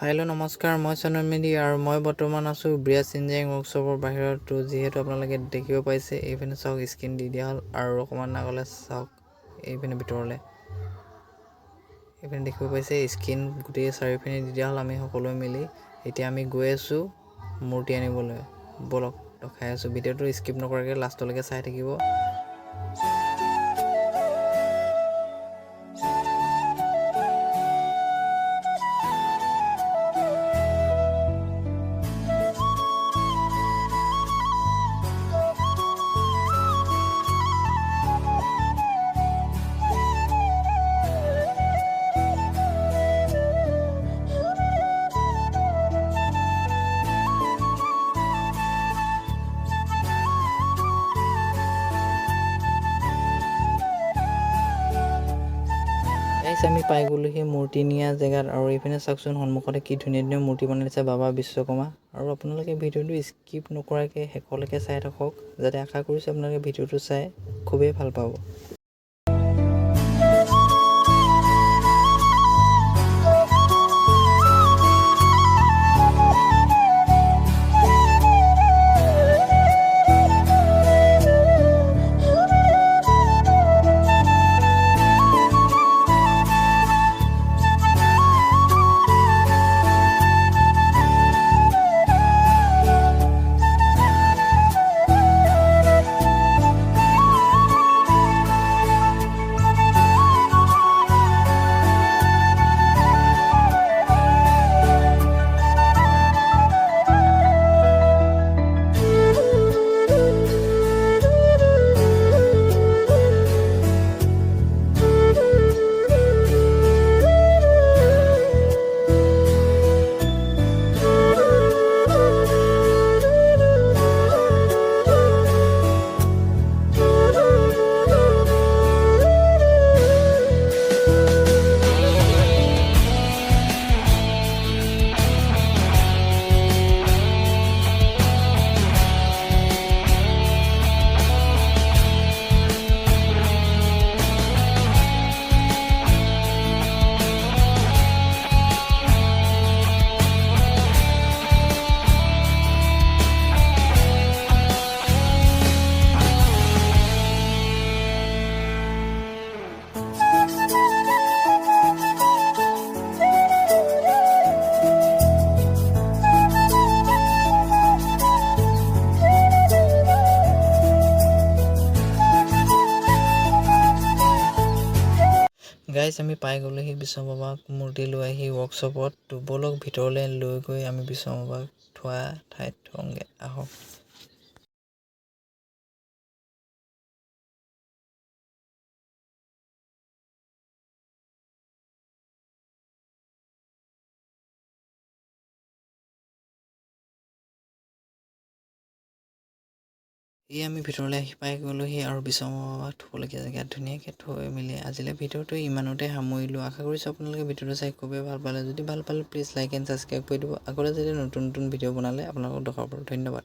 Hello' নমস্কাৰ, মই চনন মেধি আৰু মই বৰ্তমান আছোঁ ব্ৰিয়াছ ইঞ্জিনিয়াৰিং ৱৰ্কশ্বপৰ বাহিৰত। যিহেতু আপোনালোকে দেখিব পাইছে, এইপিনে চাওক স্ক্ৰীন দি দিয়া হ'ল আৰু অকণমান আগলৈ চাওক এইপিনে ভিতৰলৈ। এইপিনে দেখিব পাইছে স্ক্ৰীন গোটেই চাৰিওপিনে দি দিয়া হ'ল। আমি সকলোৱে মিলি এতিয়া আমি গৈ আছোঁ মূৰ্তি আনিবলৈ। ব'লক দেখাই আছোঁ, ভিডিঅ'টো স্কিপ নকৰাকৈ লাষ্টলৈকে চাই থাকিব। আমি পাই গ'লো সেই মূৰ্তি নিয়া জেগাত, আৰু এইপিনে চাওকচোন সন্মুখতে কি ধুনীয়া ধুনীয়া মূৰ্তি বনাই দিছে বাবা বিশ্বকৰ্মা। আৰু আপোনালোকে ভিডিঅ'টো স্কিপ নকৰাকৈ শেষলৈকে চাই থাকক, যাতে আশা কৰিছোঁ আপোনালোকে ভিডিঅ'টো চাই খুবেই ভাল পাব। গাইজ, আমি পাই গ'লো সেই বিশ্বকৰ্মাক মূৰ্তি লৈ আহি ৱৰ্কশ্বপত। ব'লক ভিতৰলৈ লৈ গৈ আমি বিশ্বকৰ্মাক থোৱা ঠাইত থওঁগৈ, আহক। আমি ভিতৰলৈ আহি পাই গ'লোহি আৰু বিশ্বকৰ্মাক থ'বলগীয়া জেগাত ধুনীয়াকৈ থৈ মেলি আজিলৈ ভিডিঅ'টো ইমানতে সামৰিলোঁ। আশা কৰিছোঁ আপোনালোকে ভিডিঅ'টো চাই খুবেই ভাল পালে। যদি ভাল পালে প্লিজ লাইক এণ্ড ছাবস্ক্ৰাইব কৰি দিব। আগলৈ যাতে নতুন নতুন ভিডিঅ' বনালে আপোনালোকক দেখাব পাৰোঁ। ধন্যবাদ।